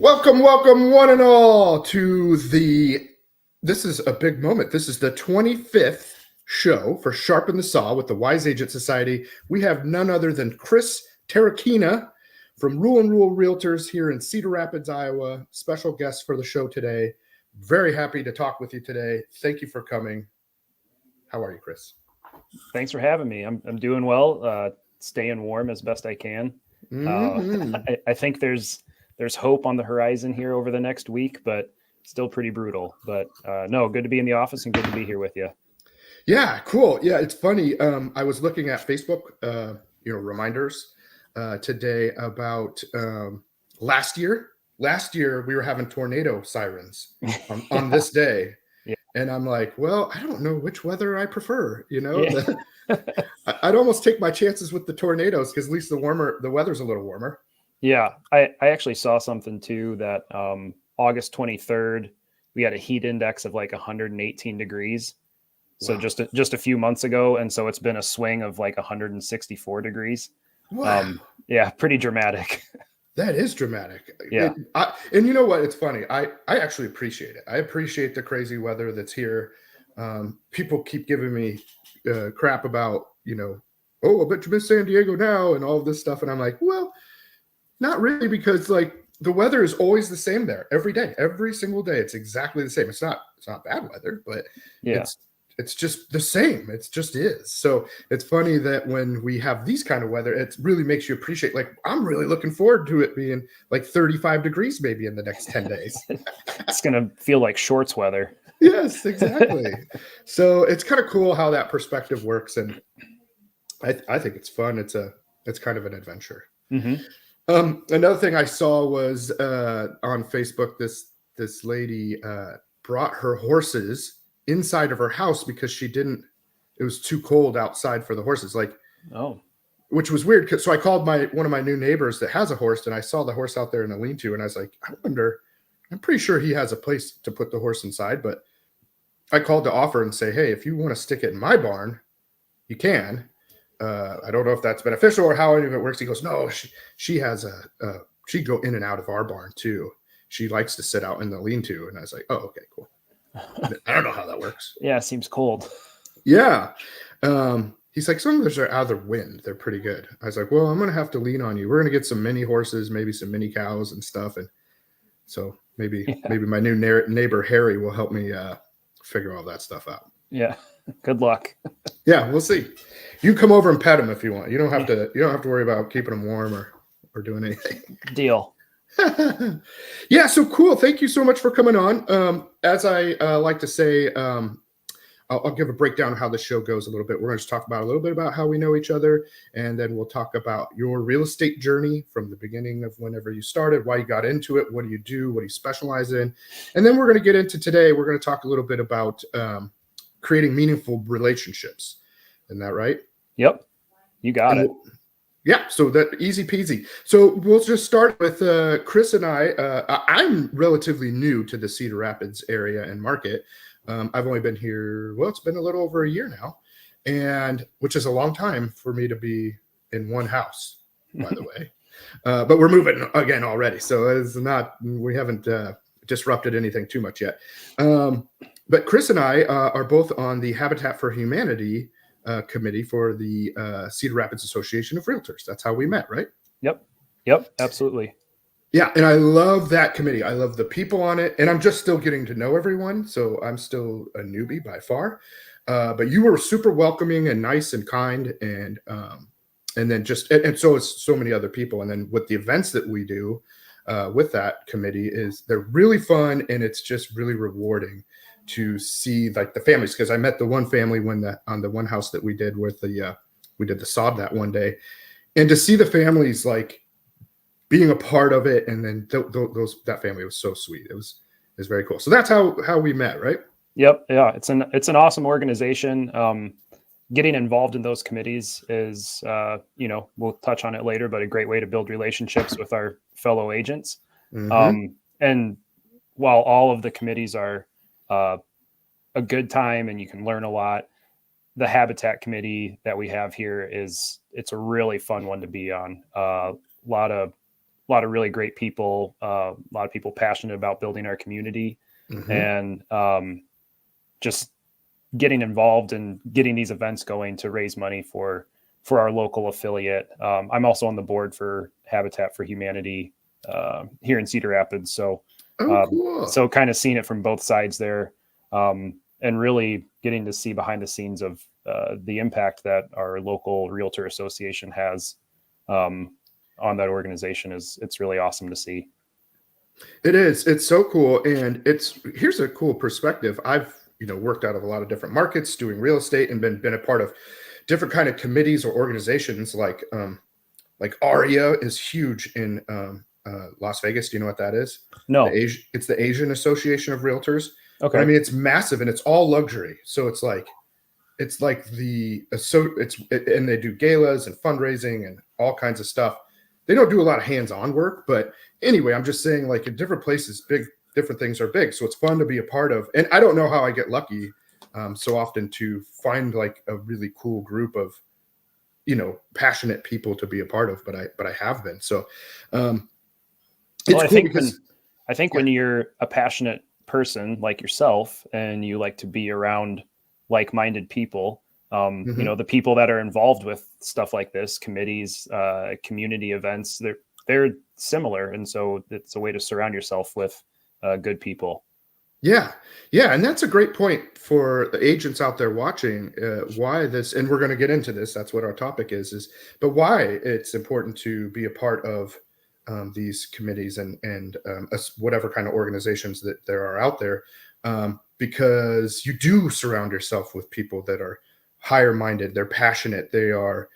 Welcome, one and all, to this is a big moment. This is the 25th show for Sharpen the Saw with the Wise Agent Society. We have none other than Chris Terrakina from Rule and Rule Realtors here in Cedar Rapids, Iowa. Special guest for the show today. Very happy to talk with you today. Thank you for coming. How are you, Chris? Thanks for having me. I'm doing well, staying warm as best I can. I think there's hope on the horizon here over the next week, but still pretty brutal. But no, good to be in the office and good to be here with you. Yeah, cool. Yeah, it's funny. I was looking at Facebook, reminders today about last year. Last year we were having tornado sirens on this day. Yeah. And I'm like, well, I don't know which weather I prefer. Yeah. I'd almost take my chances with the tornadoes because at least the weather's a little warmer. Yeah, I actually saw something too that August 23rd, we had a heat index of like 118 degrees. So Wow. just a few months ago. And so it's been a swing of like 164 degrees. Wow. Yeah, pretty dramatic. That is dramatic. Yeah. And you know what? It's funny. I actually appreciate it. I appreciate the crazy weather that's here. People keep giving me crap about, I bet you miss San Diego now and all of this stuff. And I'm like, well, not really, because like the weather is always the same there every day, every single day. It's exactly the same. It's not bad weather, but Yeah. it's just the same. It just is. So it's funny that when we have these kind of weather, it really makes you appreciate, like, I'm really looking forward to it being like 35 degrees maybe in the next 10 days. It's going to feel like shorts weather. Yes, exactly. So it's kind of cool how that perspective works. And I think it's fun. It's kind of an adventure. Mm-hmm. Another thing I saw was on Facebook, this lady brought her horses inside of her house because it was too cold outside for the horses, which was weird. So I called one of my new neighbors that has a horse, and I saw the horse out there in a lean-to, and I was like, I'm pretty sure he has a place to put the horse inside, but I called to offer and say, hey, if you want to stick it in my barn, you can. I don't know if that's beneficial or how any of it works. He goes, no, she has she go in and out of our barn too. She likes to sit out in the lean-to. And I was like, oh, okay, cool. I don't know how that works. Yeah, it seems cold. Yeah. He's like, some of those are out of the wind. They're pretty good. I was like, well, I'm going to have to lean on you. We're going to get some mini horses, maybe some mini cows and stuff. And so maybe my new neighbor, Harry, will help me figure all that stuff out. Yeah. Good luck. Yeah, we'll see. You come over and pet him if you want. You don't have to worry about keeping him warm or doing anything. Deal. Yeah, so cool. Thank you so much for coming on. As I like to say, I'll give a breakdown of how the show goes a little bit. We're going to talk about a little bit about how we know each other, and then we'll talk about your real estate journey from the beginning of whenever you started, why you got into it, what do you do, what do you specialize in, and then we're going to get into today. We're going to talk a little bit about creating meaningful relationships. Isn't that right? Yep. You got it. Yeah. So that easy peasy. So we'll just start with Chris and I. I'm relatively new to the Cedar Rapids area and market. I've only been here, it's been a little over a year now, and which is a long time for me to be in one house, by the way. But we're moving again already. So we haven't disrupted anything too much yet. But Chris and I are both on the Habitat for Humanity committee for the Cedar Rapids Association of Realtors. That's how we met, right? Yep, absolutely. Yeah, and I love that committee. I love the people on it, and I'm just still getting to know everyone, so I'm still a newbie by far. But you were super welcoming and nice and kind, and then and so is so many other people. And then with the events that we do with that committee they're really fun, and it's just really rewarding to see like the families, because I met the one family on the one house that we did with we did the sod that one day, and to see the families like being a part of it, and then that family was so sweet. It was very cool. So that's how we met, right? Yep. Yeah, it's an awesome organization. Getting involved in those committees is we'll touch on it later, but a great way to build relationships with our fellow agents. Mm-hmm. And while all of the committees are a good time and you can learn a lot, the Habitat committee that we have here it's a really fun one to be on. A lot of lot of really great people, a lot of people passionate about building our community, and just getting involved and getting these events going to raise money for our local affiliate. I'm also on the board for Habitat for Humanity here in Cedar Rapids. So, cool. So kind of seeing it from both sides there, and really getting to see behind the scenes of the impact that our local realtor association has on that organization it's really awesome to see. It is. It's so cool. And here's a cool perspective. I've, worked out of a lot of different markets doing real estate and been a part of different kind of committees or organizations like ARIA is huge in Las Vegas. Do you know what that is? No. It's the Asian Association of Realtors. Okay. But, I mean, it's massive and it's all luxury. So it's like and they do galas and fundraising and all kinds of stuff. They don't do a lot of hands-on work, but anyway, I'm just saying, like, in different places, different things are big. So it's fun to be a part of. And I don't know how I get lucky so often to find like a really cool group of, passionate people to be a part of, but I have been. So it's cool because I think when you're a passionate person like yourself and you like to be around like-minded people, the people that are involved with stuff like this, committees, community events, they're similar. And so it's a way to surround yourself with good people. Yeah. And that's a great point for the agents out there watching, why this, and we're going to get into this. That's what our topic is, but why it's important to be a part of these committees and whatever kind of organizations that there are out there, because you do surround yourself with people that are higher minded, they're passionate, they are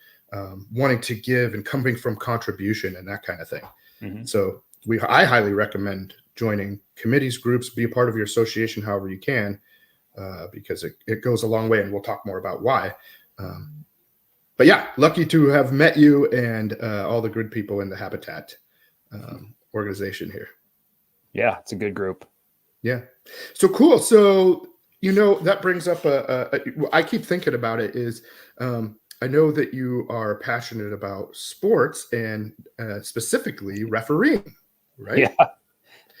wanting to give and coming from contribution and that kind of thing. So I highly recommend joining committees, groups, be a part of your association however you can, because it goes a long way, and we'll talk more about why. But yeah, lucky to have met you and all the good people in the Habitat organization here. Yeah, it's a good group. Yeah. So cool. So, that brings up I keep thinking about it is, I know that you are passionate about sports and specifically refereeing, right?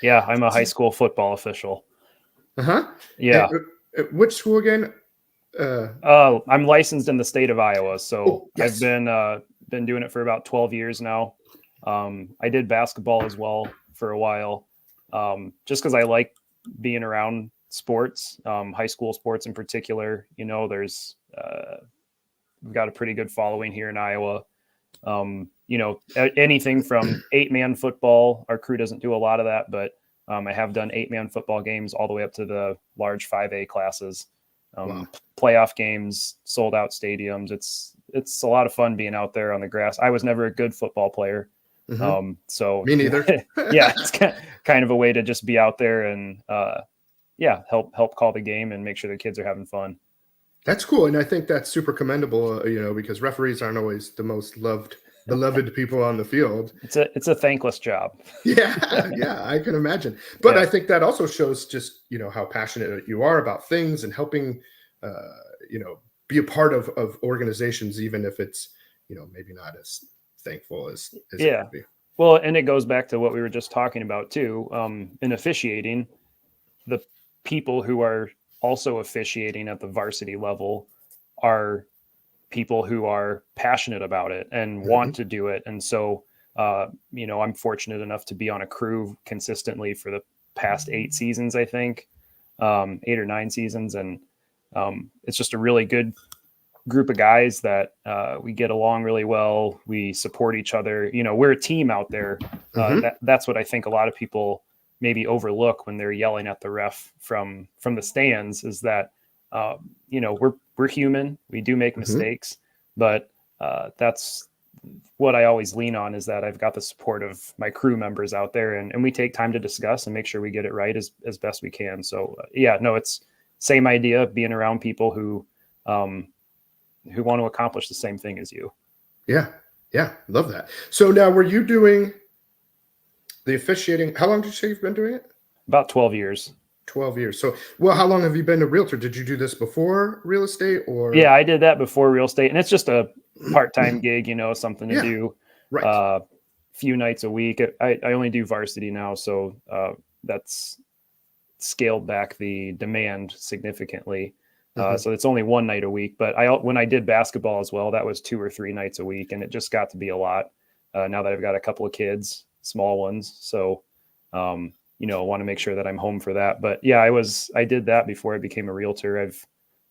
Yeah. I'm a high school football official. Yeah. And, which school again? I'm licensed in the state of Iowa. So yes. I've been doing it for about 12 years now. I did basketball as well for a while, just because I like being around sports, high school sports in particular. There's we've got a pretty good following here in Iowa. Anything from 8-man football. Our crew doesn't do a lot of that, but I have done 8-man football games all the way up to the large 5A classes. Wow. Playoff games, sold out stadiums. It's a lot of fun being out there on the grass. I was never a good football player. So me neither. Yeah, it's kind of a way to just be out there and help call the game and make sure the kids are having fun. That's cool. And I think that's super commendable, because referees aren't always the most beloved people on the field. It's a thankless job. Yeah, I can imagine. But I think that also shows just, how passionate you are about things and helping, be a part of organizations, even if it's, maybe not as thankful as it would be. Well, and it goes back to what we were just talking about too. In officiating, the people who are also officiating at the varsity level are people who are passionate about it and want to do it. And so, I'm fortunate enough to be on a crew consistently for the past 8 seasons, I think, 8 or 9 seasons. And it's just a really good group of guys that we get along really well. We support each other. We're a team out there. That's what I think a lot of people maybe overlook when they're yelling at the ref from the stands, is that we're human. We do make mistakes, but that's what I always lean on, is that I've got the support of my crew members out there, and we take time to discuss and make sure we get it right as best we can. So it's same idea, being around people who want to accomplish the same thing as you. Yeah. Love that. So now, were you doing the officiating? How long did you say you've been doing it? About 12 years. 12 years. So, how long have you been a realtor? Did you do this before real estate, or? Yeah, I did that before real estate, and it's just a part-time gig, something to do few nights a week. I only do varsity now, so that's scaled back the demand significantly. So it's only one night a week. But when I did basketball as well, that was 2 or 3 nights a week, and it just got to be a lot. Now that I've got a couple of kids, small ones, so I want to make sure that I'm home for that. But yeah, I did that before I became a realtor.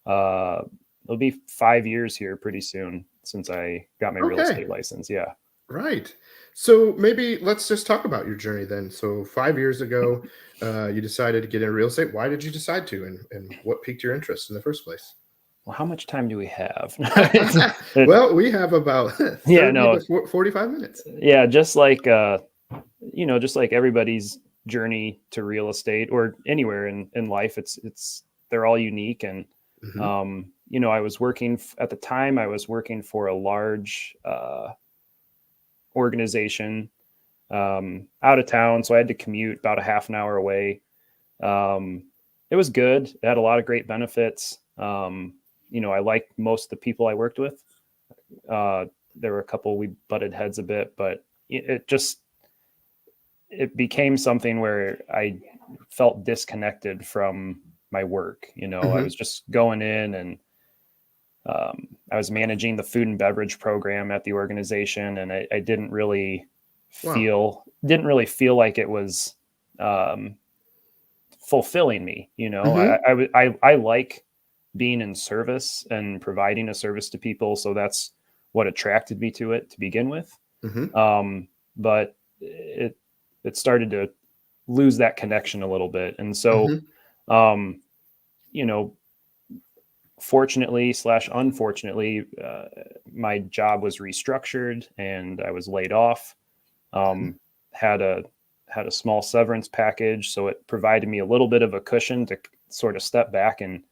It'll be 5 years here pretty soon since I got my real estate license. Yeah. Right. So maybe let's just talk about your journey then. So 5 years ago, you decided to get into real estate. Why did you decide to, and what piqued your interest in the first place? Well, how much time do we have? Well, we have about 30 to 45 minutes. Yeah, just like just like everybody's journey to real estate or anywhere in life, they're all unique. And I was working at the time. I was working for a large organization out of town, so I had to commute about a half an hour away. It was good. It had a lot of great benefits. I liked most of the people I worked with. There were a couple we butted heads a bit, but it became something where I felt disconnected from my work. I was just going in and I was managing the food and beverage program at the organization, and I didn't really feel like it was fulfilling me. I like being in service and providing a service to people, so that's what attracted me to it to begin with. But it started to lose that connection a little bit, and so fortunately / unfortunately, my job was restructured and I was laid off. Had a small severance package, so it provided me a little bit of a cushion to sort of step back and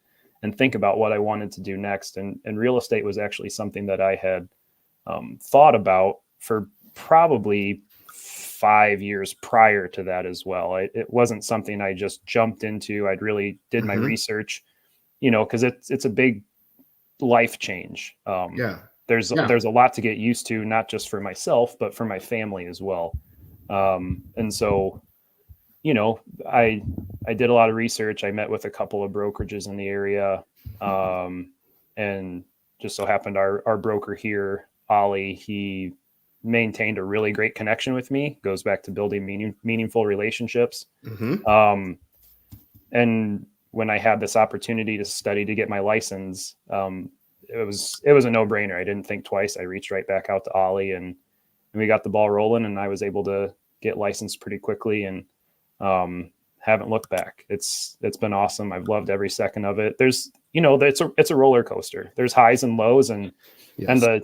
think about what I wanted to do next. And real estate was actually something that I had thought about for probably 5 years prior to that as well. It wasn't something I just jumped into. I'd really did my research, because it's a big life change. There's a lot to get used to, not just for myself, but for my family as well. And so, I did a lot of research. I met with a couple of brokerages in the area. And just so happened our broker here, Ollie, he maintained a really great connection with me. Goes back to building meaningful relationships. And when I had this opportunity to study to get my license, it was a no-brainer. I didn't think twice. I reached right back out to Ollie, and we got the ball rolling, and I was able to get licensed pretty quickly, and haven't looked back. It's been awesome. I've loved every second of it. There's, it's a roller coaster. There's highs and lows, and the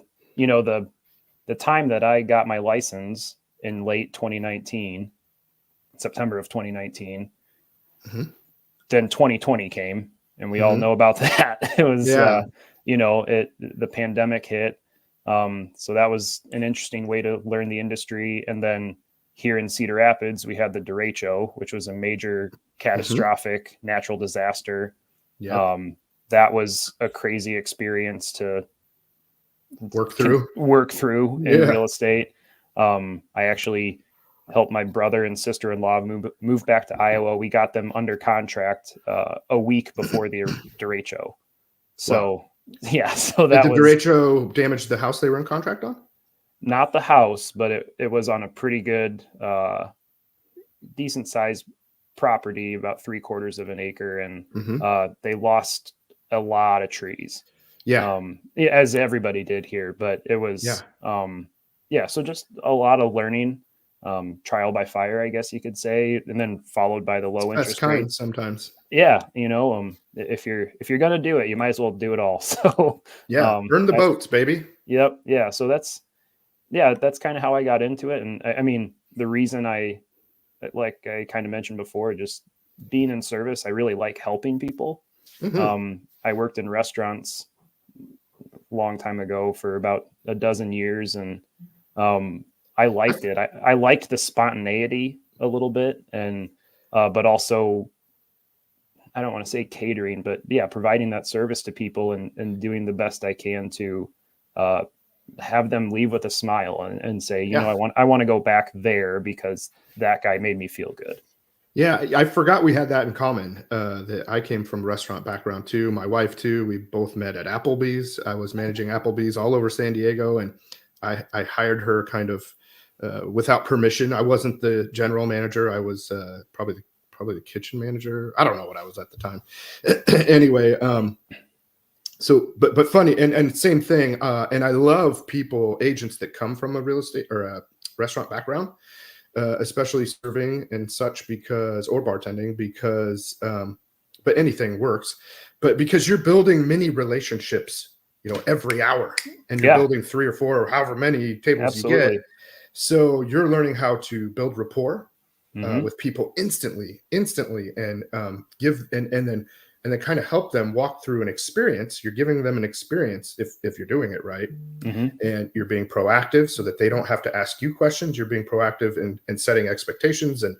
time that I got my license in late 2019, September of 2019, then 2020 came, and we all know about that. It was, the pandemic hit. So that was an interesting way to learn the industry. And then here in Cedar Rapids, we had the derecho, which was a major catastrophic natural disaster. That was a crazy experience to work through in real estate. I actually helped my brother and sister-in-law move back to Iowa. We got them under contract a week before the derecho. So so that did the derecho damage the house they were in contract on? Not the house, but it was on a pretty good, decent sized property, about 3/4 of an acre, and they lost a lot of trees. As everybody did here, but it was so just a lot of learning, trial by fire, I guess you could say, and then followed by the low interest rates sometimes. If you're gonna do it, you might as well do it all. So burn the boats, baby. So that's kind of how I got into it. And I mean, the reason I kind of mentioned before, just being in service, I really like helping people. I worked in restaurants a long time ago for about a dozen years, and I liked it. I liked the spontaneity a little bit, and but also, I don't want to say catering, but providing that service to people and doing the best I can to have them leave with a smile and say, you Yeah. know, I want to go back there because that guy made me feel good. Yeah, I forgot we had that in common. That I came from restaurant background too. My wife too. We both met at Applebee's. I was managing Applebee's all over San Diego, and I hired her kind of without permission. I wasn't the general manager. I was probably the kitchen manager. I don't know what I was at the time. Anyway, so but funny and same thing. And I love agents that come from a real estate or a restaurant background. Especially serving and such or bartending but anything works, but because you're building many relationships, every hour, and you're building 3 or 4 or however many tables you get. So you're learning how to build rapport with people instantly and and then kind of help them walk through an experience. You're giving them an experience if you're doing it right. And you're being proactive so that they don't have to ask you questions. You're being proactive in setting expectations and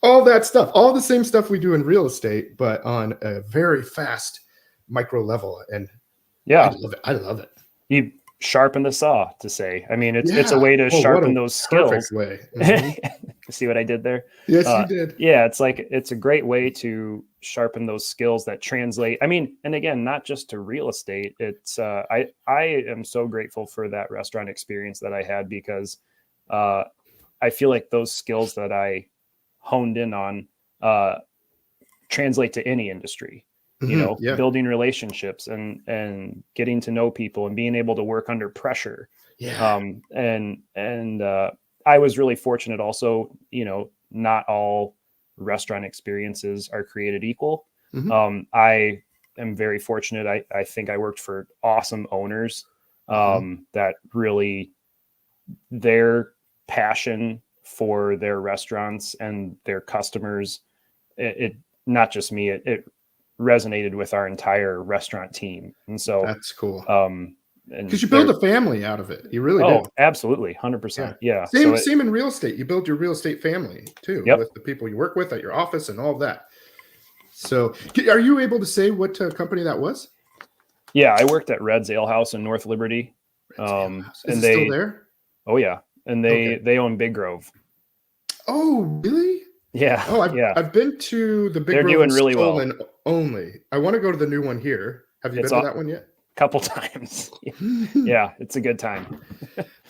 all that stuff, all the same stuff we do in real estate, but on a very fast micro level. And yeah, I love it. You sharpen the saw, to say. I mean, it's a way to sharpen those skills. Way. See what I did there? Yes, you did. Yeah, it's a great way to sharpen those skills that translate. I mean, and again, not just to real estate. It's I am so grateful for that restaurant experience that I had, because I feel like those skills that I honed in on translate to any industry. Building relationships and getting to know people and being able to work under pressure. And I was really fortunate also, not all restaurant experiences are created equal. I am very fortunate. I think I worked for awesome owners that really, their passion for their restaurants and their customers, it not just me, it resonated with our entire restaurant team. And so that's cool. Because you build a family out of it. You really do. Absolutely. 100%. Yeah. Same in real estate. You build your real estate family too, with the people you work with at your office and all of that. So are you able to say what company that was? Yeah. I worked at Red's Ale House in North Liberty. Is it still there? Oh yeah. And they own Big Grove. Oh, really? Yeah. Oh, I've been to the Big They're Grove doing really well. Only. I want to go to the new one here. Have you been to that one yet? Couple times. Yeah, it's a good time.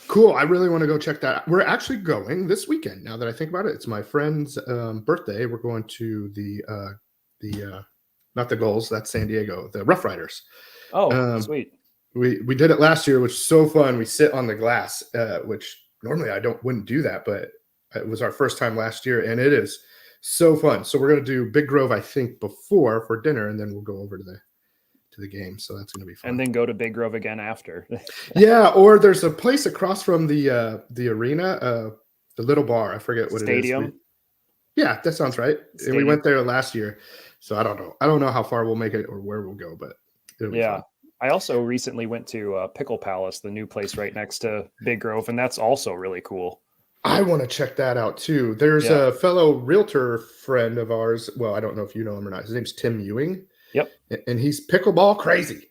Cool. I really want to go check that out. We're actually going this weekend. Now that I think about it, it's my friend's birthday. We're going to the not the Gulls, that's San Diego, the Rough Riders. Oh, sweet. We did it last year, which is so fun. We sit on the glass, which normally I wouldn't do that, but it was our first time last year, and it is so fun. So we're going to do Big Grove, I think, before for dinner, and then we'll go over to the game. So that's going to be fun. And then go to Big Grove again after. Yeah, or there's a place across from the arena, the little bar. I forget what Stadium. it is. Yeah, that sounds right. Stadium. And we went there last year. So I don't know. I don't know how far we'll make it or where we'll go, but it'll be fun. I also recently went to Pickle Palace, the new place right next to Big Grove, and that's also really cool. I want to check that out too. There's a fellow realtor friend of ours. Well, I don't know if you know him or not. His name's Tim Ewing. Yep. And he's pickleball crazy.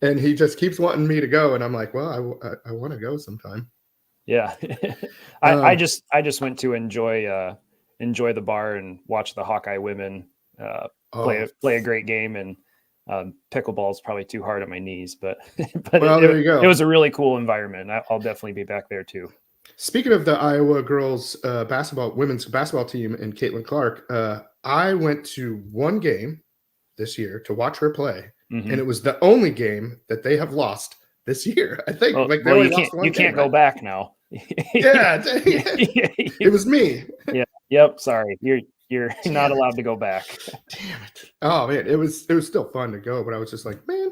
And he just keeps wanting me to go. And I'm like, well, I want to go sometime. Yeah. I just went to enjoy the bar and watch the Hawkeye women play a great game. And pickleball is probably too hard on my knees, but there you go. It was a really cool environment. I'll definitely be back there too. Speaking of the Iowa girls women's basketball team and Caitlin Clark, I went to one game this year to watch her play, and it was the only game that they have lost this year. I think. You can't go back now. Yeah, it was me. Yeah. Yep. Sorry, you're not allowed to go back. Damn it! Oh man, it was still fun to go, but I was just like, man,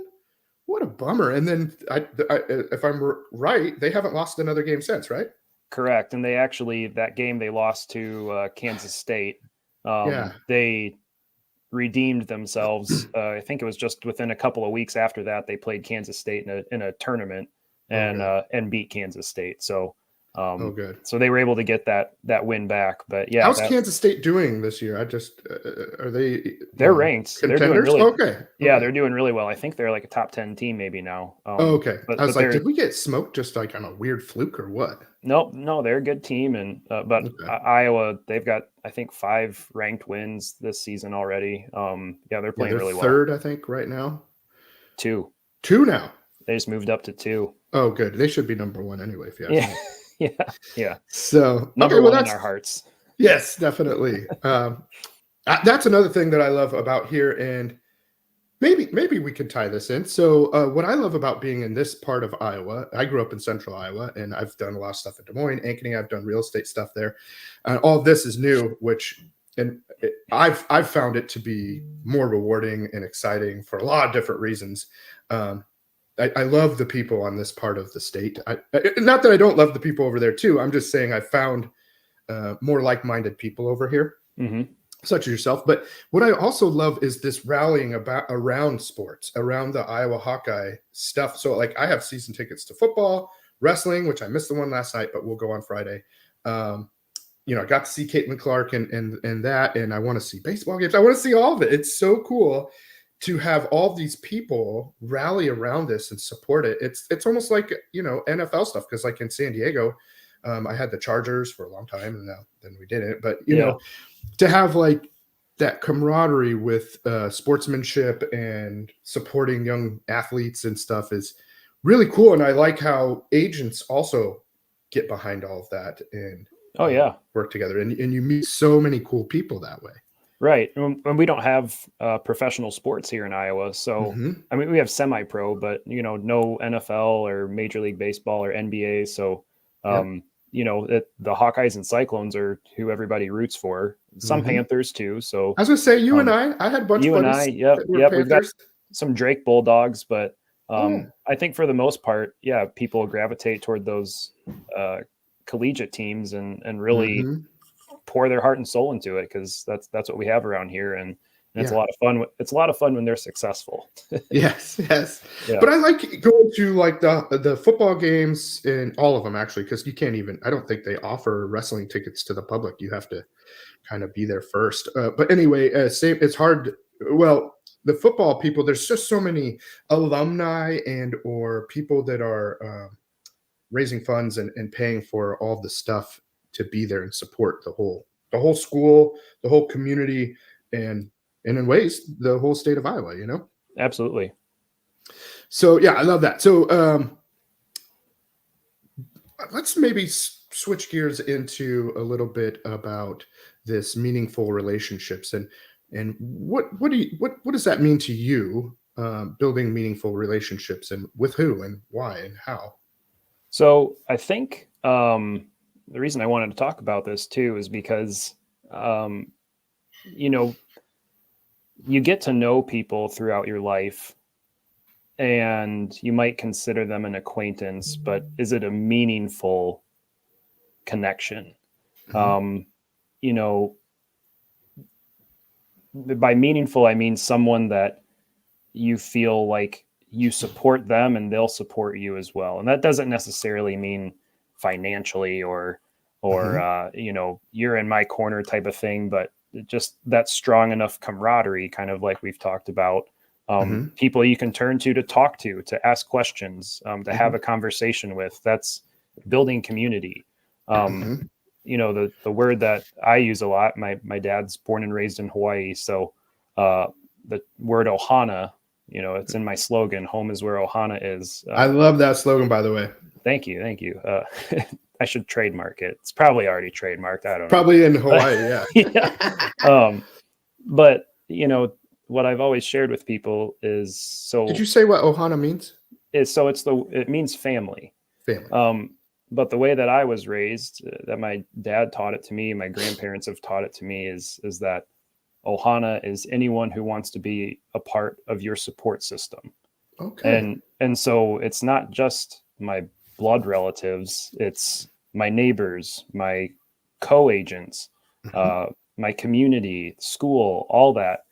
what a bummer. And then if I'm right, they haven't lost another game since, right? Correct. And that game they lost to Kansas State. They redeemed themselves. I think it was just within a couple of weeks after that they played Kansas State in a tournament and beat Kansas State. So Oh, good. So they were able to get that win back. But yeah, How's Kansas State doing this year? I just are they they're ranked. They're doing contenders? really, Okay, yeah, okay. they're doing really well. I think they're like a top 10 team maybe now. Oh, okay. I was But like, they're did we get smoked just like on a weird fluke or what? nope, no, they're a good team. And but Okay. Iowa, they've got I think 5 ranked wins this season already. Yeah, they're Yeah, playing they're really well. third, I think, right now. 2. Two now. They just moved up to 2. Oh, good. They should be number one anyway, if you ask Yeah, me. yeah, yeah. So, okay, Number well, one in that's our hearts. yes, definitely. That's another thing that I love about here, and maybe we can tie this in. So, what I love about being in this part of Iowa, I grew up in Central Iowa, and I've done a lot of stuff in Des Moines, Ankeny. I've done real estate stuff there. All this is new, I've found it to be more rewarding and exciting for a lot of different reasons. Um, I love the people on this part of the state. Not that I don't love the people over there too. I'm just saying I found more like-minded people over here, Mm-hmm. such as yourself. But what I also love is this rallying around sports, around the Iowa Hawkeye stuff. So like I have season tickets to football, wrestling, which I missed the one last night, but we'll go on Friday. I got to see Caitlin Clark and that, and I want to see baseball games. I want to see all of it. It's so cool to have all these people rally around this and support it. It's almost like NFL stuff, because like in San Diego, I had the Chargers for a long time, and then we didn't. But to have like that camaraderie with sportsmanship and supporting young athletes and stuff is really cool. And I like how agents also get behind all of that and work together. And you meet so many cool people that way. Right. And we don't have professional sports here in Iowa. So, I mean, we have semi-pro, but, no NFL or Major League Baseball or NBA. So, the Hawkeyes and Cyclones are who everybody roots for. Some Panthers too. So I was going to say, you and I had a bunch of buddies yep. We've got some Drake Bulldogs, but I think for the most part, people gravitate toward those collegiate teams and really pour their heart and soul into it, because that's what we have around here, and it's a lot of fun. It's a lot of fun when they're successful. yes. Yeah. But I like going to like the football games, and all of them actually, because you can't even. I don't think they offer wrestling tickets to the public. You have to kind of be there first. But anyway, it's hard. Well, the football people, there's just so many alumni and or people that are raising funds and paying for all the stuff to be there and support the whole school, the whole community, and in ways the whole state of Iowa. Absolutely. So I love that. So let's maybe switch gears into a little bit about this meaningful relationships and what does that mean to you, building meaningful relationships, and with who and why and how? So I think the reason I wanted to talk about this too is because you get to know people throughout your life, and you might consider them an acquaintance, but is it a meaningful connection? By meaningful, I mean someone that you feel like you support them and they'll support you as well. And that doesn't necessarily mean financially or you're in my corner type of thing, but just that strong enough camaraderie, kind of like we've talked about. People you can turn to talk to ask questions, to have a conversation with. That's building community. The word that I use a lot, my dad's born and raised in Hawaii. So the word ohana, it's in my slogan, home is where ohana is. I love that slogan, by the way. Thank you. I should trademark it. It's probably already trademarked. I don't know. Probably in Hawaii, yeah. But what I've always shared with people is, so did you say what ohana means? It means family. But the way that I was raised, that my dad taught it to me, my grandparents have taught it to me, is that ohana is anyone who wants to be a part of your support system. Okay. And so it's not just my blood relatives, it's my neighbors, my co-agents, my community, school, all that.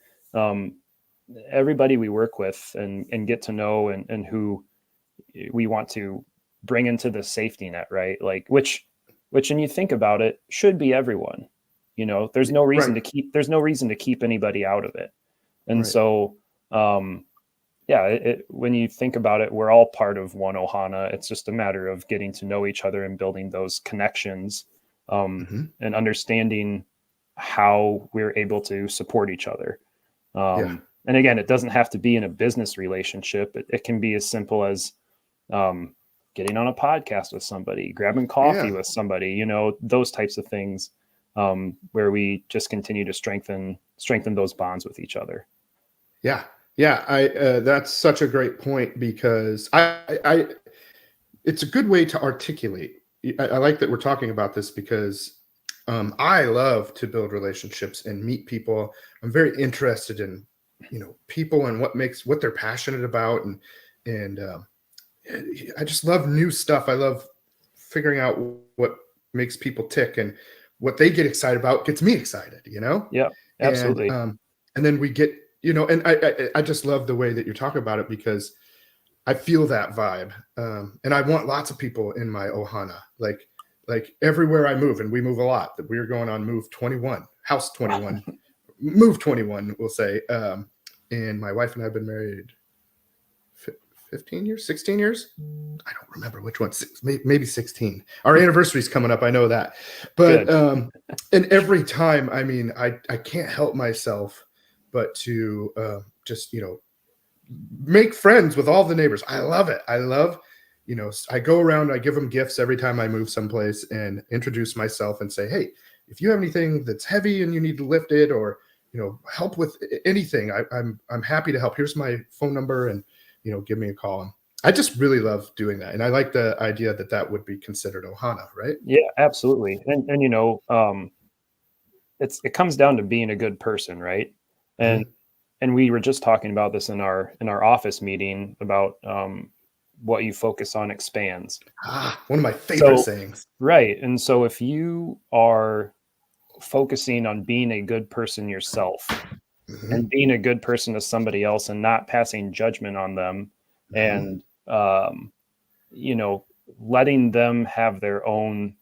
Everybody we work with and get to know, and who we want to bring into the safety net, right? Like, which which, when you think about it, should be everyone. There's no reason Right. to keep anybody out of it. And Right. so, yeah, when you think about it, we're all part of one Ohana. It's just a matter of getting to know each other and building those connections, Hmm. and understanding how we're able to support each other. Yeah. And again, it doesn't have to be in a business relationship. It can be as simple as um, getting on a podcast with somebody, grabbing coffee Yeah. with somebody, those types of things, where we just continue to strengthen those bonds with each other. Yeah. Yeah. That's such a great point because it's a good way to articulate. I like that we're talking about this because I love to build relationships and meet people. I'm very interested in, people and what they're passionate about, and I just love new stuff. I love figuring out what makes people tick, and what they get excited about gets me excited. Yeah, And absolutely. and then we get, and I just love the way that you're talking about it because I feel that vibe, and I want lots of people in my Ohana. Like everywhere I move, and we move a lot. That we're going on move 21, house 21, move 21, we'll say. And my wife and I have been married 15 years, 16 years. I don't remember which one. Maybe 16. Our anniversary's coming up. I know that, but Good. and every time, I mean, I can't help myself but to just make friends with all the neighbors. I love it. I love, I go around, I give them gifts every time I move someplace and introduce myself and say, hey, if you have anything that's heavy and you need to lift it, or, help with anything, I'm happy to help. Here's my phone number, and, give me a call. And I just really love doing that. And I like the idea that that would be considered Ohana, right? Yeah, absolutely. And it comes down to being a good person, right? And Mhm. and we were just talking about this in our office meeting about what you focus on expands. One of my favorite So, sayings. right. And so if you are focusing on being a good person yourself, Hmm. and being a good person to somebody else, and not passing judgment on them, Hmm. and you know letting them have their own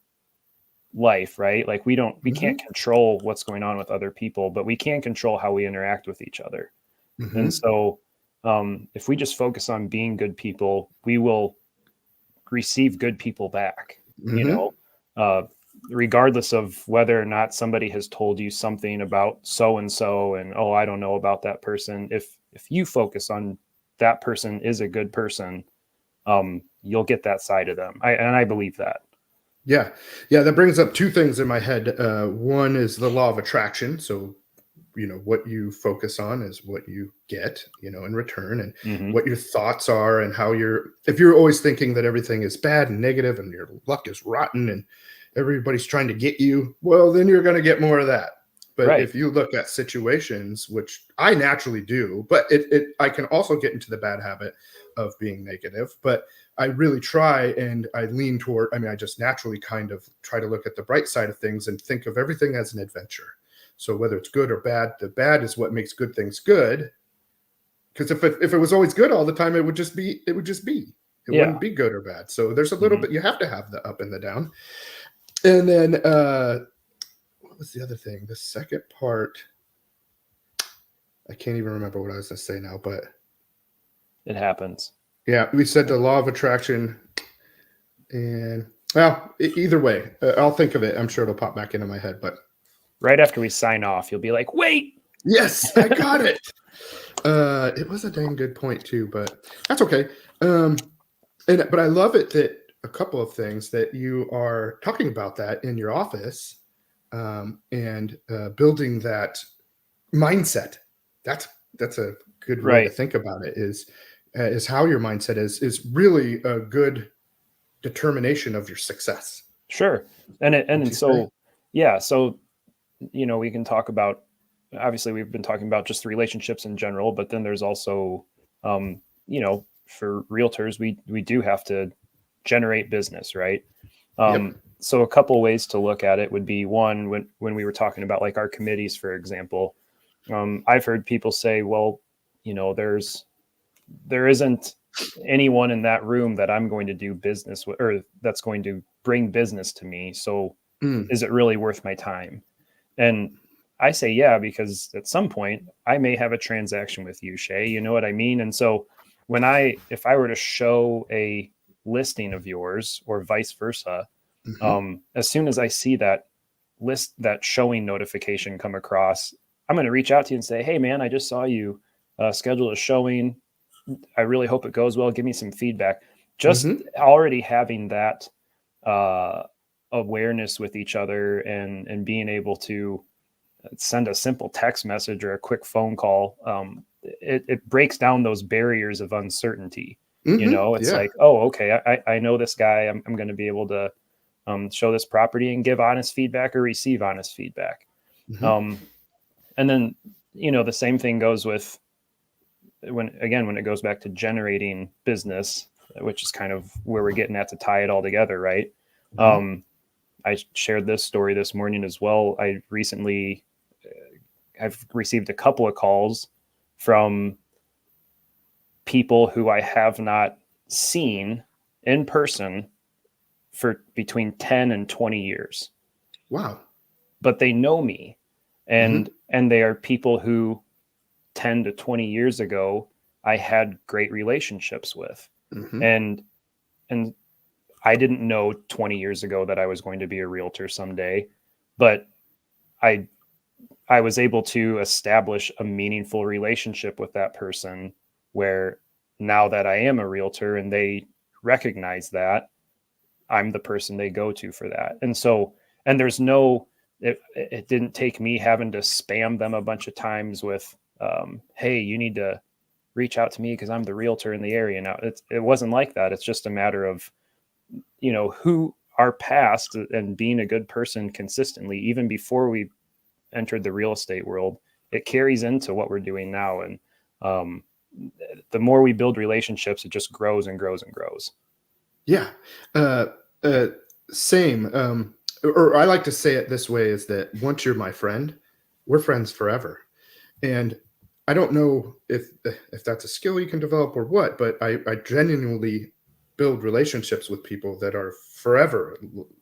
life, right? Like, we can't Hmm. control what's going on with other people, but we can control how we interact with each other. And Hmm. so, if we just focus on being good people, we will receive good people back, you Hmm. know, uh, regardless of whether or not somebody has told you something about so and so, and, oh, I don't know about that person. If you focus on that person is a good person, you'll get that side of them. And I believe that. Yeah. Yeah. That brings up two things in my head. One is the law of attraction. So, what you focus on is what you get, in return, and Hmm. what your thoughts are, and if you're always thinking that everything is bad and negative and your luck is rotten and everybody's trying to get you, well, then you're going to get more of that. But Right. if you look at situations, which I naturally do, but I can also get into the bad habit of being negative, but I really try, and I lean toward, I mean, I just naturally kind of try to look at the bright side of things and think of everything as an adventure. So whether it's good or bad, the bad is what makes good things good. Because if it was always good all the time, it would just be. It Yeah. wouldn't be good or bad. So there's a little Hmm. bit, you have to have the up and the down. And then what was the other thing? The second part, I can't even remember what I was going to say now, but It happens. yeah, we said the law of attraction, and well, either way, I'll think of it. I'm sure it'll pop back into my head, but Right after we sign off, you'll be like, wait. yes, I got it. It was a dang good point too, but that's okay. But I love it that a couple of things that you are talking about that in your office, and building that mindset. That's that's a good way to Right. think about it. Is how your mindset is really a good determination of your success. Sure. And Would you say? so, yeah. So, we can talk about, obviously, we've been talking about just the relationships in general, but then there's also, for realtors, we do have to generate business, right? Yep. So a couple ways to look at it would be, one, when we were talking about, like, our committees, for example. I've heard people say, well, there isn't anyone in that room that I'm going to do business with, or that's going to bring business to me. So Mm. is it really worth my time? And I say, yeah, because at some point I may have a transaction with you, Shay, you know what I mean? And so if I were to show a listing of yours or vice versa, Hmm. as soon as I see that showing notification come across, I'm going to reach out to you and say, hey man, I just saw you schedule a showing. I really hope it goes well. Give me some feedback. Just Hmm. already having that uh, awareness with each other and being able to send a simple text message or a quick phone call, it breaks down those barriers of uncertainty. Hmm. It's Yeah. like, oh, okay, I know this guy. I'm going to be able to show this property and give honest feedback or receive honest feedback. Hmm. Um, and then, the same thing goes with when it goes back to generating business, which is kind of where we're getting at to tie it all together, right? Hmm. Um, I shared this story this morning as well. I've received a couple of calls from people who I have not seen in person for between 10 and 20 years, Wow. but they know me, Hmm. and they are people who 10 to 20 years ago I had great relationships with. Hmm. And and I didn't know 20 years ago that I was going to be a realtor someday, but I I was able to establish a meaningful relationship with that person where now that I am a realtor and they recognize that, I'm the person they go to for that. And so, and there's no, it didn't take me having to spam them a bunch of times with, hey, you need to reach out to me because I'm the realtor in the area. Now, it wasn't like that. It's just a matter of, who our past and being a good person consistently, even before we entered the real estate world, it carries into what we're doing now. And um, the more we build relationships, it just grows and grows and grows. Yeah. Uh, uh, Same. Or I like to say it this way: is that once you're my friend, we're friends forever. And I don't know if that's a skill you can develop or what, but I genuinely build relationships with people that are forever,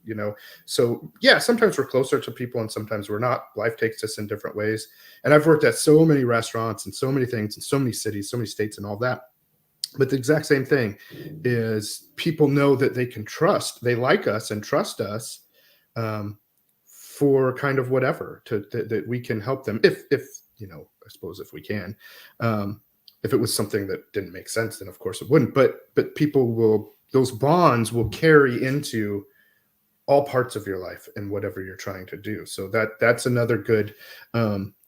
you know. So yeah, sometimes we're closer to people and sometimes we're not. Life takes us in different ways. And I've worked at so many restaurants and so many things in so many cities, so many states and all that. But the exact same thing is people know that they can trust, they like us and trust us, um, for kind of whatever that we can help them if I suppose if we can. If it was something that didn't make sense, then of course it wouldn't. But people will, those bonds will carry into all parts of your life and whatever you're trying to do. So that's another good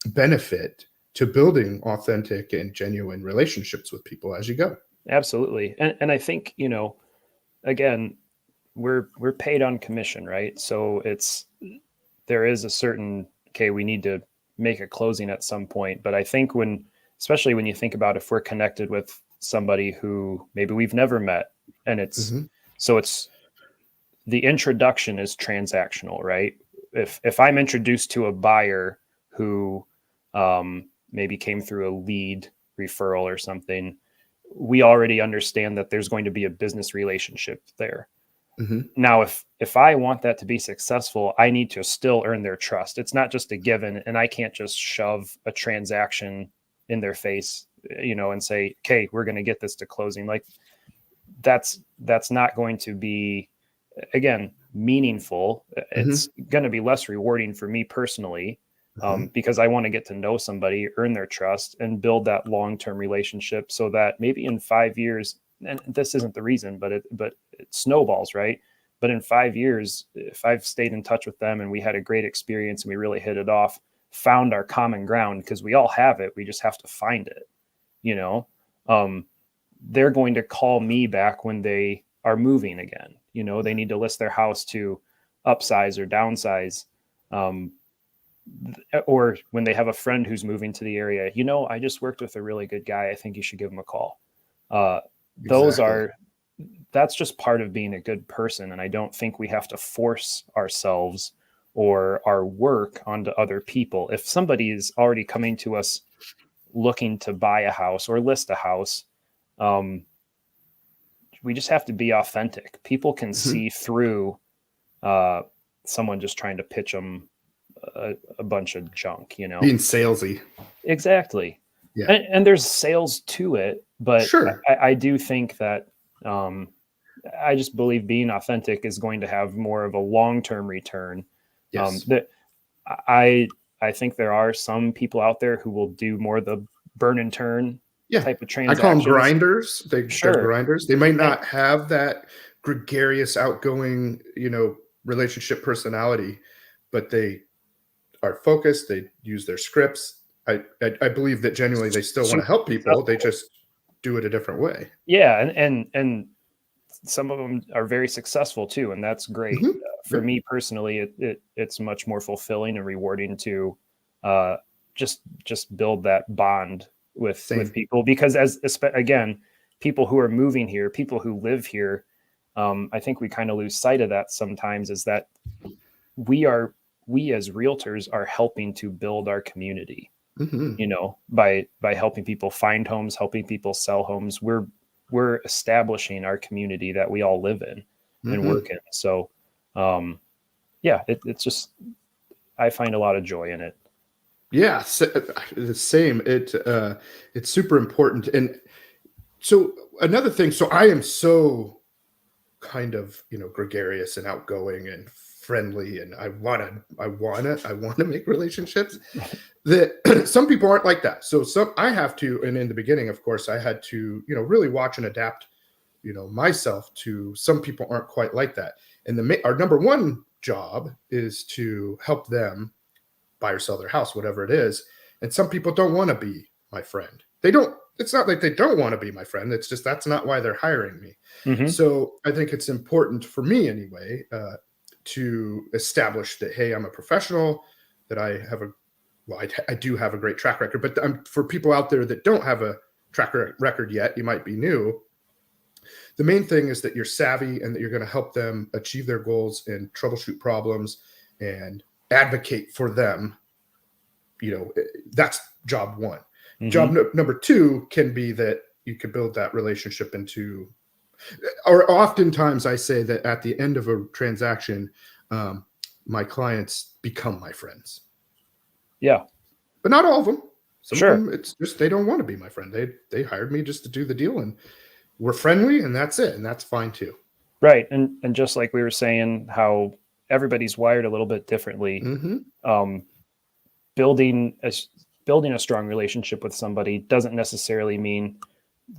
benefit to building authentic and genuine relationships with people as you go. Absolutely. And I think, again, we're paid on commission, right? So there is a certain, okay, we need to make a closing at some point. But I think especially when you think about if we're connected with somebody who maybe we've never met, and Hmm. it's the introduction is transactional, right? If I'm introduced to a buyer who maybe came through a lead referral or something, we already understand that there's going to be a business relationship there. Hmm. Now, if I want that to be successful, I need to still earn their trust. It's not just a given, and I can't just shove a transaction in their face, and say, "Okay, we're going to get this to closing." Like that's not going to be, again, meaningful. Hmm. It's going to be less rewarding for me personally, Hmm. because I want to get to know somebody, earn their trust, and build that long-term relationship so that maybe in 5 years, and this isn't the reason, but it snowballs, right? But in 5 years, if I've stayed in touch with them and we had a great experience and we really hit it off, found our common ground, because we all have it, we just have to find it, you know. Um, they're going to call me back when they are moving again. They need to list their house to upsize or downsize. Um, or when they have a friend who's moving to the area, I just worked with a really good guy. I think you should give him a call. Uh, those Exactly. are, that's just part of being a good person. And I don't think we have to force ourselves or our work onto other people. If somebody is already coming to us looking to buy a house or list a house, um, we just have to be authentic. People can Hmm. see through. someone just trying to pitch them a bunch of junk, you know? Being salesy. Exactly. Yeah. And there's sales to it, but Sure. I do think that I just believe being authentic is going to have more of a long-term return. Yes. That I I think there are some people out there who will do more the burn and turn Yeah. type of I call them transactions. grinders. They're Sure. grinders. They might And- not have that gregarious, outgoing, relationship personality, but they are focused. They use their scripts. I believe that genuinely they still want super to help people. They successful. just do it a different way. Yeah, and some of them are very successful too, and that's great. Mhm. For Yep. me personally, it's much more fulfilling and rewarding to uh, just build that bond with Same. people, because again, people who are moving here, people who live here, I think we kind of lose sight of that sometimes. Is that we are we as realtors are helping to build our community, Mhm. you know, by helping people find homes, helping people sell homes. We're establishing our community that we all live in and Mhm. work in. So yeah, it's just, I find a lot of joy in it. Yeah, the same. It's super important. And so another thing, so I am so kind of, gregarious and outgoing and friendly, and I want to make relationships that some people aren't like that. So I have to, and in the beginning, of course, I had to, really watch and adapt, myself to some people aren't quite like that. And our number one job is to help them buy or sell their house, whatever it is. And some people don't want to be my friend. They don't, it's not like they don't want to be my friend. It's just that's not why they're hiring me. Hmm. So I think it's important for me anyway, to establish that, hey, I'm a professional, that I have I do have a great track record, but for people out there that don't have a track record yet, you might be new. The main thing is that you're savvy and that you're going to help them achieve their goals and troubleshoot problems and advocate for them. That's job one. Hmm. Job number two can be that you could build that relationship into, or oftentimes I say that at the end of a transaction, um, my clients become my friends, Yeah, but not all of them. Some of sure. them, it's just they don't want to be my friend. They hired me just to do the deal, and we're friendly, and that's it, and that's fine too. Right. And just like we were saying, how everybody's wired a little bit differently. Mm-hmm. Um, building a building a strong relationship with somebody doesn't necessarily mean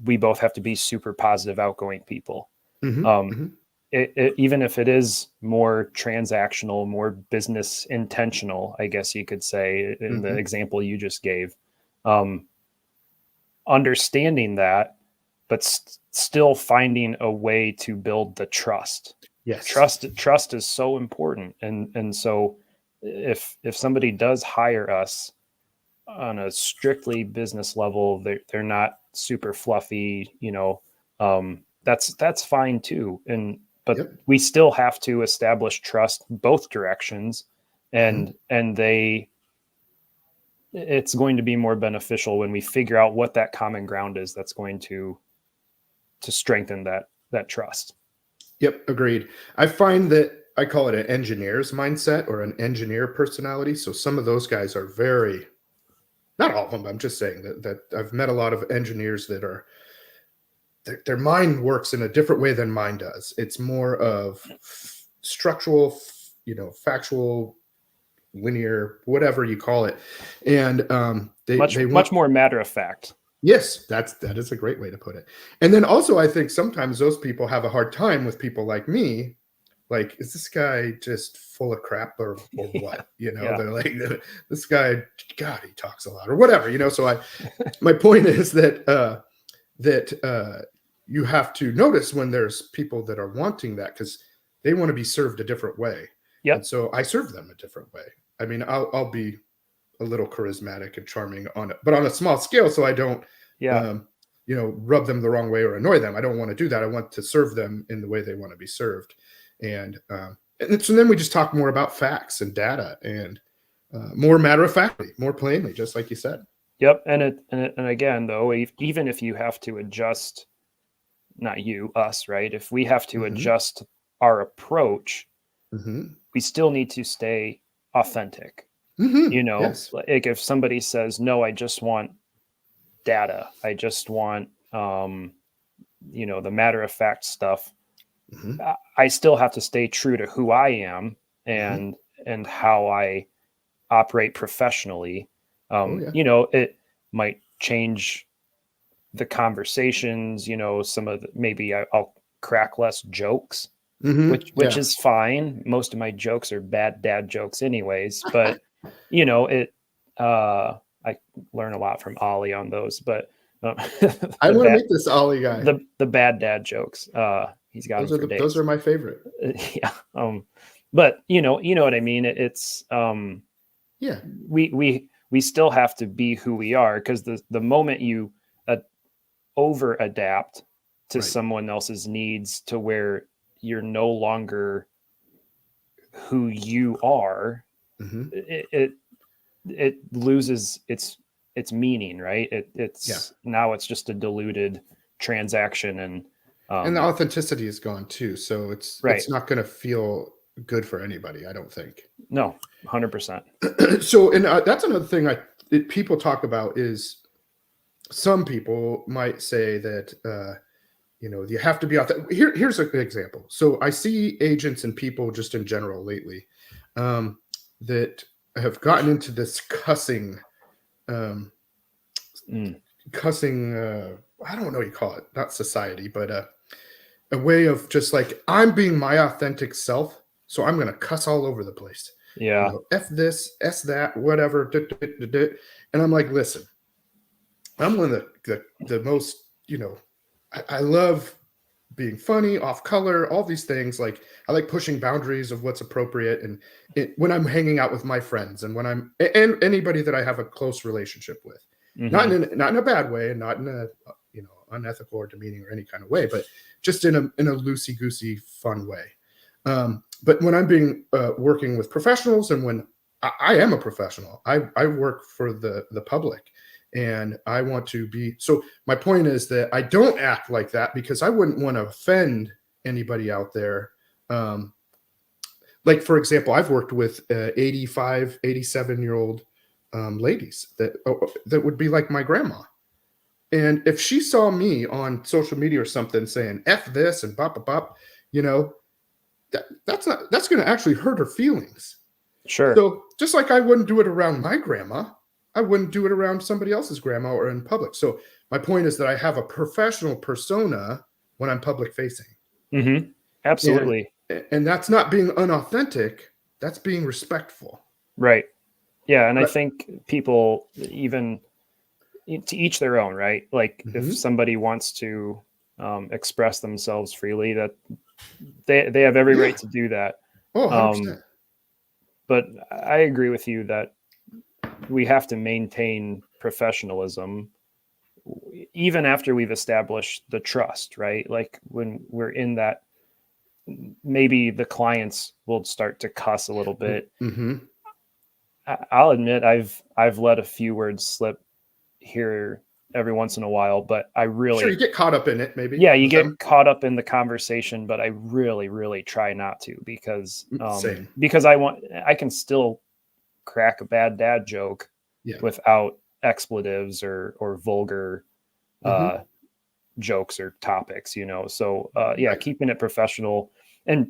we both have to be super positive, outgoing people. Mm-hmm. Um, Mm-hmm. even if it is more transactional, more business intentional, I guess you could say, in the Mm-hmm. example you just gave, um, understanding that, but still finding a way to build the trust. Yes. Trust is so important, and so if somebody does hire us on a strictly business level, they're not super fluffy, that's fine too. But Yep. we still have to establish trust both directions, Mm-hmm. and it's going to be more beneficial when we figure out what that common ground is that's going to strengthen that trust. Yep, agreed. I find that I call it an engineer's mindset or an engineer personality. So some of those guys are very, not all of them, I'm just saying that I've met a lot of engineers that are their mind works in a different way than mine does. It's more of structural, factual, linear, whatever you call it. And Much they want. much more matter of fact. Yes, that is a great way to put it. And then also I think sometimes those people have a hard time with people like me. Like, is this guy just full of crap or Yeah, what? yeah, They're like, this guy, God, he talks a lot or whatever. So my point is that you have to notice when there's people that are wanting that because they want to be served a different way, and yep, so I serve them a different way. I mean, I'll be a little charismatic and charming on it, but on a small scale, so I don't, yeah. um, rub them the wrong way or annoy them. I don't want to do that. I want to serve them in the way they want to be served, and so then we just talk more about facts and data and more matter of factly, more plainly, just like you said. Yep, and again, though, even if you have to adjust, not you, us, right? If we have to Hmm. adjust our approach, we still need to stay authentic. Yes. Like if somebody says, no, I just want data, I just want, the matter of fact stuff, I still have to stay true to who I am and how I operate professionally. Oh yeah. It might change the conversations, some of maybe I'll crack less jokes, which Yeah. is fine. Most of my jokes are bad dad jokes anyways, but I learn a lot from Ollie on those, but I want to meet this Ollie guy. the bad dad jokes, he's got them for Those days. are my favorite. Yeah. But you know what I mean? It's, Yeah. we still have to be who we are, because the moment you over adapt to someone else's needs to where you're no longer who you are, it loses its meaning, right? Now it's just a diluted transaction, And the authenticity is gone too, so it's not going to feel good for anybody, I don't think. No, 100%. So, and that's another thing people talk about is, some people might say that you have to be authentic. Here's an example. So I see agents and people just in general lately that have gotten into this cussing. Cussing, I don't know what you call it, not society, but a way of just like, I'm being my authentic self, so I'm going to cuss all over the place. Yeah. F this, S that, whatever. And I'm like, listen, I'm one of the most, I love being funny, off color, all these things. Like, I like pushing boundaries of what's appropriate. And when I'm hanging out with my friends and and anybody that I have a close relationship with, not in a bad way, and not in a, unethical or demeaning or any kind of way, but just in a loosey goosey fun way. But when I'm working with professionals, and when I am a professional, I work for the public, and I want to be. So my point is that I don't act like that, because I wouldn't want to offend anybody out there. Like, for example, I've worked with 85, 87-year-old ladies that would be like my grandma. And if she saw me on social media or something saying F this and bop, bop, bop, that's going to actually hurt her feelings. Sure. So just like I wouldn't do it around my grandma, I wouldn't do it around somebody else's grandma or in public. So my point is that I have a professional persona when I'm public facing. Absolutely. And that's not being unauthentic. That's being respectful. Right. Yeah. And I think people, even to each their own, right? Like if somebody wants to express themselves freely, that they have every right to do that. Oh, 100%. But I agree with you that we have to maintain professionalism even after we've established the trust, right? Like when we're in that, maybe the clients will start to cuss a little bit. I'll admit I've let a few words slip here every once in a while, but I really, sure, you get caught up in it, maybe. Yeah, you get caught up in the conversation, but I really, really try not to, because I can still crack a bad dad joke without expletives or vulgar jokes or topics, So keeping it professional, and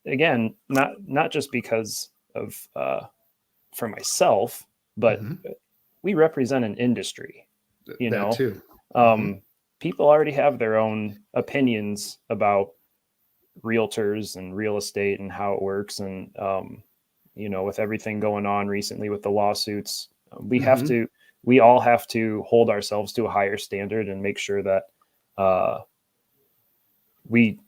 again, not just because of for myself, but we represent an industry, that too. People already have their own opinions about realtors and real estate and how it works. And, with everything going on recently with the lawsuits, we all have to hold ourselves to a higher standard and make sure that we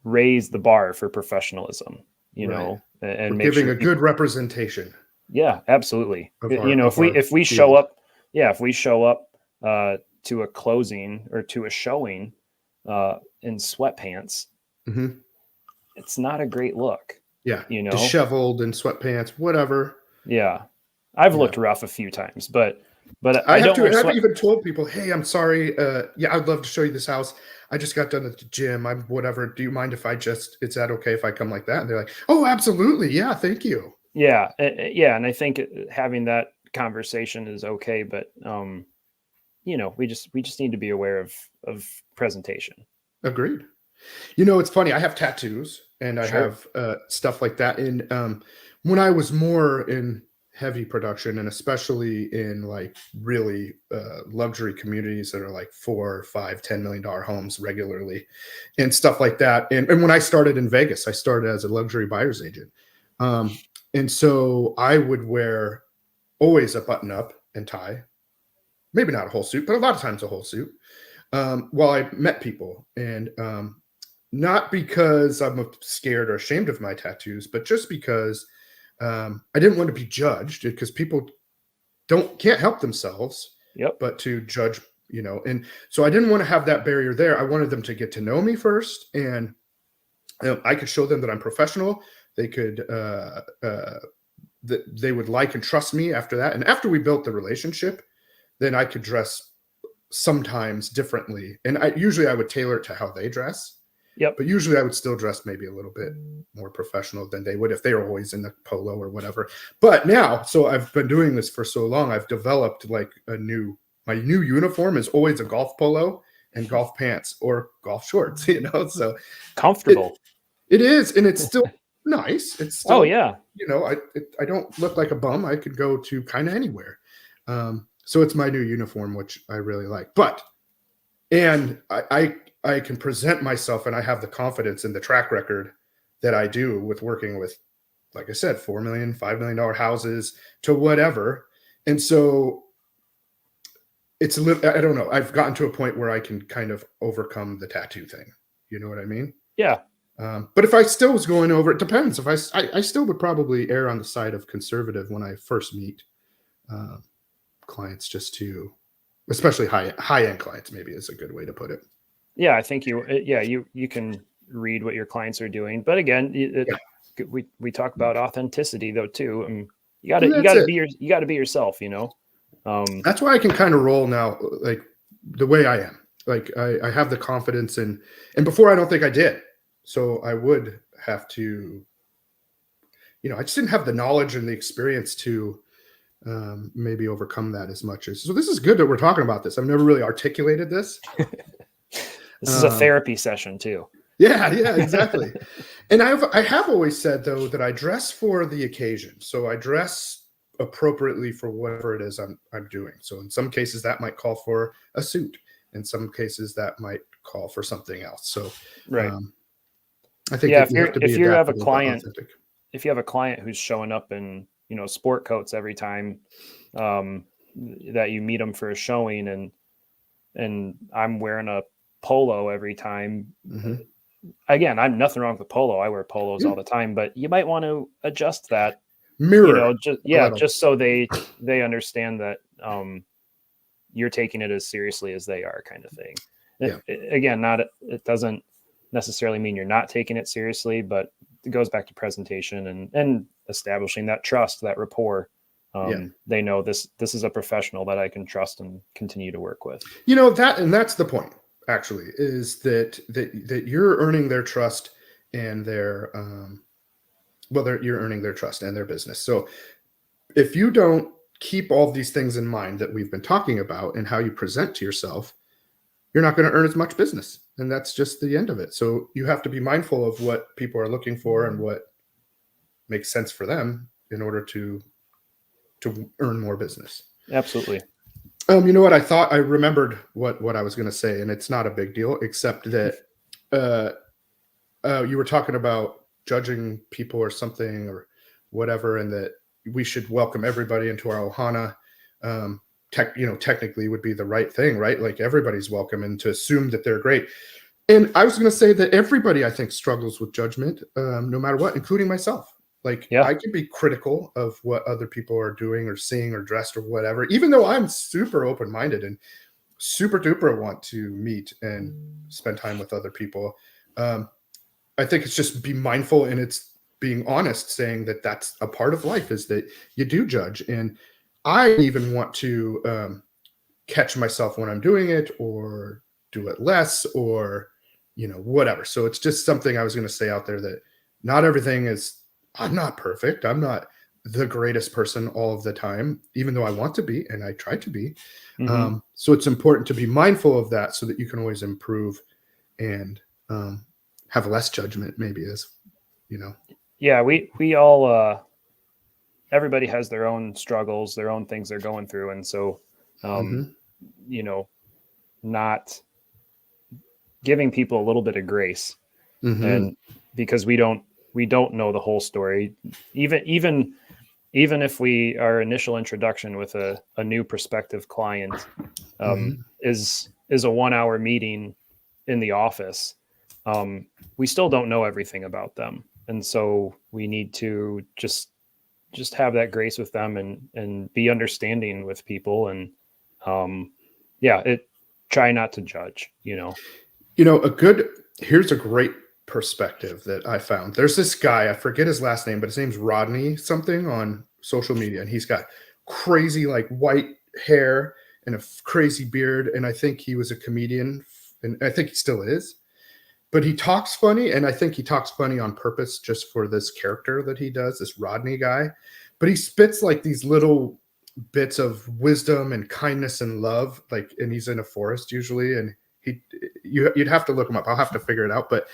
raise the bar for professionalism, and we're giving a good representation. Yeah, absolutely. If we show up to a closing or to a showing in sweatpants, it's not a great look. Yeah, disheveled in sweatpants, whatever. Yeah, I've looked rough a few times, but But I I have don't to, wear and I've sweat. even told people, hey, I'm sorry. Yeah, I'd love to show you this house. I just got done at the gym. I'm whatever. Do you mind if is that okay if I come like that? And they're like, oh, absolutely. Yeah, thank you. Yeah, yeah, and I think having that conversation is okay, but we just need to be aware of presentation. Agreed. You know, it's funny. I have tattoos and I Sure. have stuff like that. And when I was more in heavy production, and especially in like really luxury communities that are like $4, $5, $10 million homes regularly, and stuff like that. And when I started in Vegas, I started as a luxury buyer's agent, and so I would wear always a button up and tie, maybe not a whole suit, but a lot of times a whole suit. While I met people, and not because I'm scared or ashamed of my tattoos, but just because I didn't want to be judged because people can't help themselves Yep. but to judge, and so I didn't want to have that barrier there. I wanted them to get to know me first, and I could show them that I'm professional. They could that they would like and trust me after that, and after we built the relationship, then I could dress sometimes differently, and I would tailor it to how they dress. Yep. But usually I would still dress maybe a little bit more professional than they would if they were always in the polo or whatever. But now, so I've been doing this for so long, I've developed like my new uniform is always a golf polo and golf pants or golf shorts, So it Comfortable. it is, and it's still nice. It's Oh still, yeah. I don't look like a bum. I could go to kind of anywhere. So it's my new uniform, which I really like. But and I can present myself, and I have the confidence and the track record that I do with working with, like I said, 4 million, $5 million houses to whatever. And so it's a little, I don't know. I've gotten to a point where I can kind of overcome the tattoo thing. You know what I mean? Yeah. But if I still was going over, it depends. If I still would probably err on the side of conservative when I first meet uh, clients, especially high end clients, maybe is a good way to put it. Yeah, I think you can read what your clients are doing, but again, Yeah, we talk about authenticity though too. And and you that's gotta it. be you gotta be yourself. That's why I can kind of roll now, like the way I am. Like I have the confidence, and before I don't think I did. So I would have to, I just didn't have the knowledge and the experience to maybe overcome that as much as. So this is good that we're talking about this. I've never really articulated this. This is a Um, therapy session too. yeah, exactly. And I have always said though that I dress for the occasion. So I dress appropriately for whatever it is I'm doing. So in some cases that might call for a suit. In some cases that might call for something else. So Right. um, I think Yeah. that you have to be If you have a adaptable but client, authentic. if you have a client who's showing up in sport coats every time um, that you meet them for a showing, and I'm wearing a polo every time. Hmm. Again, I'm nothing wrong with polo. I wear polos Yeah. all the time, but you might want to adjust that, Mirror a little. just so they understand that you're taking it as seriously as they are, kind of thing. Yeah. Again, it doesn't necessarily mean you're not taking it seriously, but it goes back to presentation and establishing that trust, that rapport. Yeah. They know this is a professional that I can trust and continue to work with. That's the point, actually, is that you're earning their trust and you're earning their trust and their business. So if you don't keep all these things in mind that we've been talking about and how you present to yourself, you're not going to earn as much business. And that's just the end of it. So you have to be mindful of what people are looking for and what makes sense for them in order to earn more business. Absolutely. You know what? I remembered what I was going to say, and it's not a big deal, except that uh, you were talking about judging people or something or whatever, and that we should welcome everybody into our ohana. Technically would be the right thing, right? Like everybody's welcome, and to assume that they're great. And I was going to say that everybody, I think, struggles with judgment, no matter what, including myself. Like Yeah. I can be critical of what other people are doing or seeing or dressed or whatever, even though I'm super open-minded and super duper want to meet and spend time with other people. I think it's just be mindful, and it's being honest, saying that that's a part of life, is that you do judge. And I even want to catch myself when I'm doing it, or do it less, or whatever. So it's just something I was going to say out there, that not everything is. I'm not perfect. I'm not the greatest person all of the time, even though I want to be and I try to be. Mm-hmm. So it's important to be mindful of that, so that you can always improve and have less judgment, maybe, as Yeah, we all everybody has their own struggles, their own things they're going through, and so hmm you know, not giving people a little bit of grace, hmm and because we don't know the whole story, even if our initial introduction with a new prospective client hmm is a 1 hour meeting in the office, we still don't know everything about them, and so we need to just have that grace with them, and be understanding with people, and um yeah, it try not to judge, a good here's a great perspective that I found. There's this guy, I forget his last name, but his name's Rodney something on social media, and he's got crazy like white hair and a crazy beard, and I think he was a comedian, and I think he still is. But he talks funny, and I think he talks funny on purpose, just for this character that he does, this Rodney guy. But he spits like these little bits of wisdom and kindness and love, like, and he's in a forest usually, and you'd have to look him up. I'll have to figure it out. But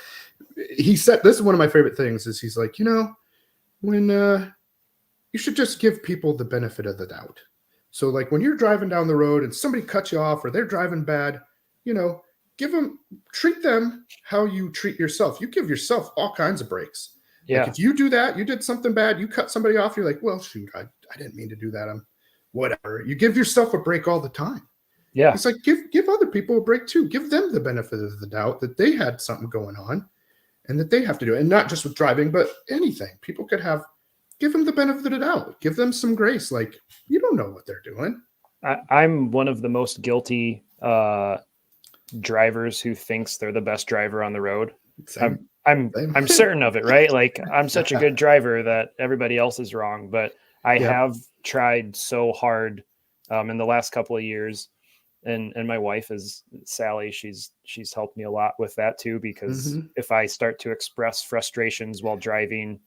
he said, this is one of my favorite things, is he's like, when you should just give people the benefit of the doubt. So like when you're driving down the road and somebody cuts you off, or they're driving bad, treat them how you treat yourself. You give yourself all kinds of breaks. Like Yeah. if you do that, you did something bad, you cut somebody off, you're like, well, shoot, I didn't mean to do that. I'm whatever. You give yourself a break all the time. Yeah. It's like, give other people a break too. Give them the benefit of the doubt that they had something going on, and that they have to do it. And not just with driving, but anything. People could give them the benefit of the doubt. Give them some grace. Like, you don't know what they're doing. I'm one of the most guilty drivers who thinks they're the best driver on the road. Same. I'm certain of it, right? Like I'm such a good driver that everybody else is wrong. But I Yeah. have tried so hard in the last couple of years, and my wife is Sally. She's helped me a lot with that too, because Mhm. if I start to express frustrations while driving,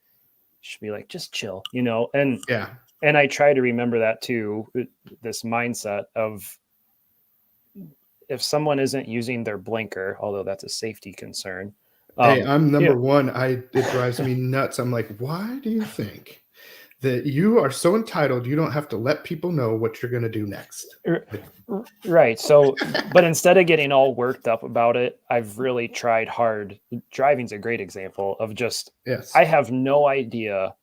she'll be like, "Just chill," And Yeah. I try to remember that too. This mindset of, if someone isn't using their blinker, although that's a safety concern. Hey, I'm Yeah, number one. It drives me nuts. I'm like, why do you think that you are so entitled you don't have to let people know what you're gonna do next? Like, right. So, but instead of getting all worked up about it, I've really tried hard. Driving's a great example of just, yes. I have no idea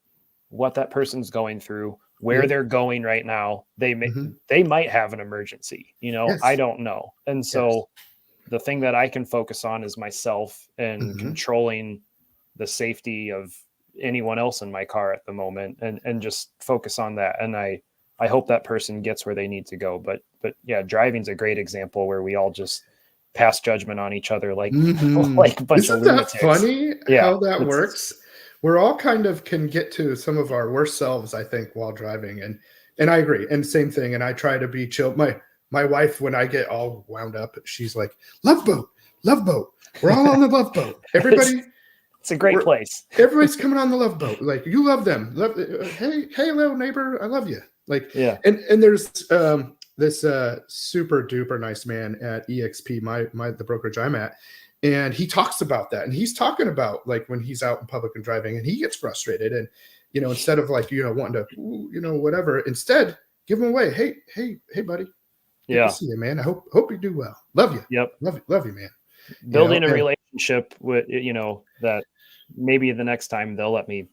what that person's going through, where Yep. they're going right now. Mhm. They might have an emergency, I Yes. don't know. And Yes. so the thing that I can focus on is myself, and Mhm. controlling the safety of anyone else in my car at the moment, and just focus on that. And I hope that person gets where they need to go. But yeah, driving's a great example where we all just pass judgment on each other like Mhm. like a bunch of Isn't that lunatics. funny Yeah. how that It's works? We're all kind of can get to some of our worst selves, I think, while driving, and I agree. And same thing. And I try to be chill. My wife, when I get all wound up, she's like, "Love boat, love boat. We're all on the love boat. it's, Everybody, it's a great we're place. everybody's coming on the love boat. Like you love them. Love, hey, little neighbor, I love you." Like, Yeah. and there's this super duper nice man at EXP, the brokerage I'm at, and he talks about that, and he's talking about like when he's out in public and driving, and he gets frustrated, and instead of like wanting to whatever, instead give him away. Hey, buddy, good to Yeah. see you, man. I hope you do well. Love you, Yep. love you, man. Building a And relationship with, that maybe the next time they'll let me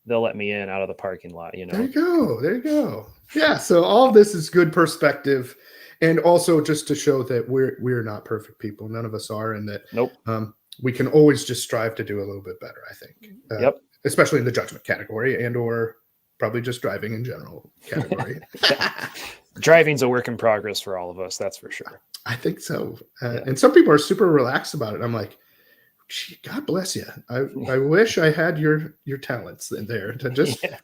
in out of the parking lot. there you go. There you go. Yeah. So all this is good perspective, and also just to show that we're not perfect people. None of us are, and that Nope. we can always just strive to do a little bit better. I think, Yep. especially in the judgment category, or probably just driving in general category. Driving's a work in progress for all of us. That's for sure. I think so. Yeah. And some people are super relaxed about it. I'm like, gee, God bless you. I wish I had your talents in there to just Yeah.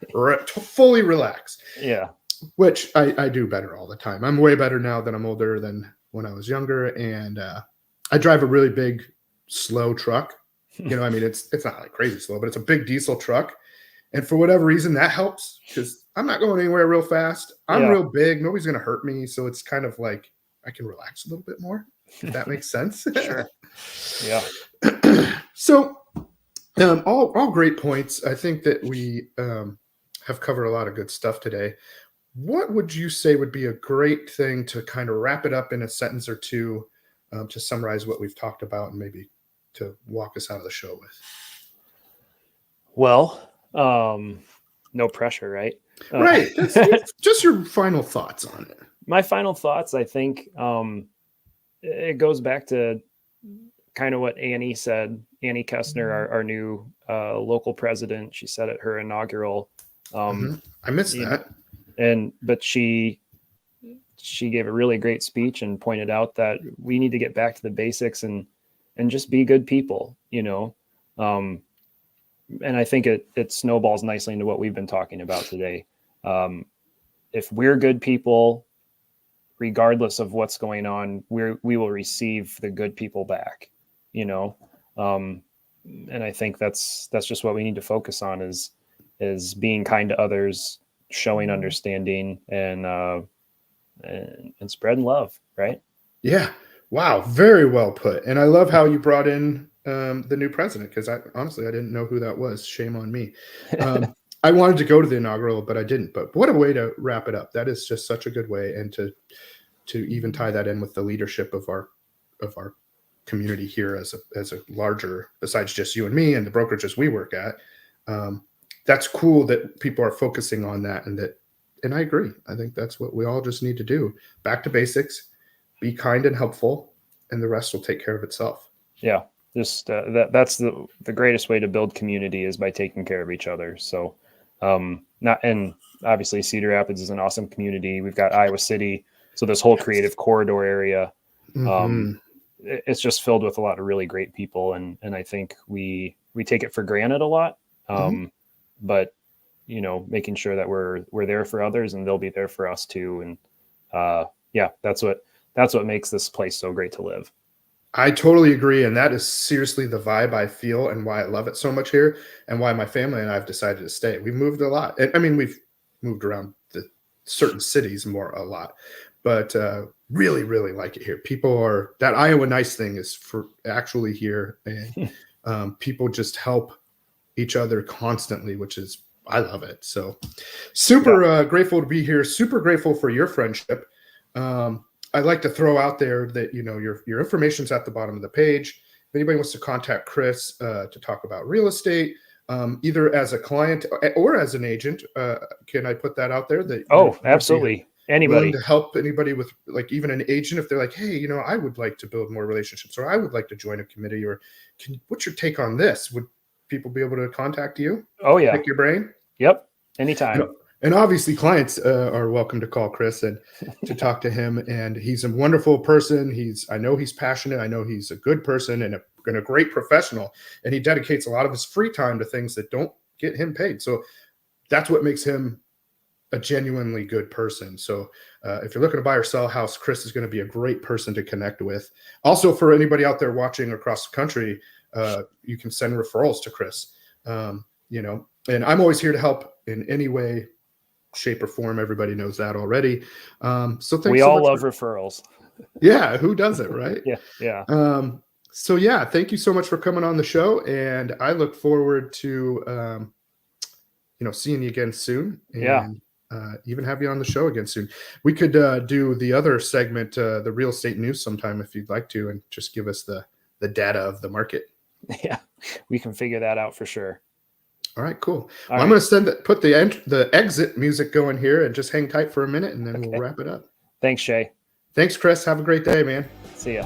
fully relax. Yeah. which I do better all the time. I'm way better now that I'm older than when I was younger. And I drive a really big, slow truck. I mean, it's not like crazy slow, but it's a big diesel truck. And for whatever reason, that helps because I'm not going anywhere real fast. I'm Yeah. real big. Nobody's going to hurt me. So it's kind of like I can relax a little bit more, if that makes sense. Sure. Yeah. So all great points. I think that we have covered a lot of good stuff today. What would you say would be a great thing to kind of wrap it up in a sentence or two to summarize what we've talked about and maybe to walk us out of the show with? Well, no pressure, right? Right. Just your final thoughts on it. My final thoughts, I think it goes back to kind of what Annie said. Annie Kestner, our new local president, she said at her inaugural. I missed that. But she gave a really great speech and pointed out that we need to get back to the basics and just be good people, and I think it snowballs nicely into what we've been talking about today. If we're good people, regardless of what's going on, we will receive the good people back, and I think that's just what we need to focus on is being kind to others, showing understanding, and spreading love, right? Yeah. Wow. Very well put. And I love how you brought in the new president, because honestly, I didn't know who that was. Shame on me. I wanted to go to the inaugural, but I didn't. But what a way to wrap it up. That is just such a good way. And to even tie that in with the leadership of our community here as a larger, besides just you and me and the brokerages we work at. That's cool that people are focusing on that, and I agree. I think that's what we all just need to do. Back to basics, be kind and helpful, and the rest will take care of itself. Yeah. Just that's the greatest way to build community is by taking care of each other. So and obviously Cedar Rapids is an awesome community. We've got Iowa City. So this whole creative corridor area, it's just filled with a lot of really great people. And I think we take it for granted a lot. But making sure that we're there for others and they'll be there for us too. And that's what makes this place so great to live. I totally agree. And that is seriously the vibe I feel and why I love it so much here and why my family and I have decided to stay. We've moved a lot. I mean, we've moved around the certain cities a lot, but really, really like it here. That Iowa Nice thing is for actually here, and people just help each other constantly, which is, I love it. So super grateful to be here. Super grateful for your friendship. I'd like to throw out there that, your information's at the bottom of the page. If anybody wants to contact Chris to talk about real estate, either as a client or as an agent, can I put that out there? Absolutely. Anybody willing to help anybody with, like, even an agent, if they're like, hey, I would like to build more relationships, or I would like to join a committee, or what's your take on this? Would people be able to contact you? Oh yeah. Pick your brain? Yep. Anytime. And obviously clients are welcome to call Chris and to talk to him. And he's a wonderful person. I know he's passionate. I know he's a good person and a great professional. And he dedicates a lot of his free time to things that don't get him paid. So that's what makes him a genuinely good person. So if you're looking to buy or sell a house, Chris is going to be a great person to connect with. Also, for anybody out there watching across the country, you can send referrals to Chris, and I'm always here to help in any way, shape, or form. Everybody knows that already. So thanks. We all love referrals. Yeah. Who doesn't, right? Yeah. So yeah, thank you so much for coming on the show. And I look forward to, seeing you again soon. And, even have you on the show again soon. We could do the other segment, the real estate news sometime if you'd like to, and just give us the data of the market. Yeah, we can figure that out for sure. All right, cool. Well, I'm going to put the exit music going here and just hang tight for a minute, and then we'll wrap it up. Thanks, Shay. Thanks, Chris. Have a great day, man. See ya.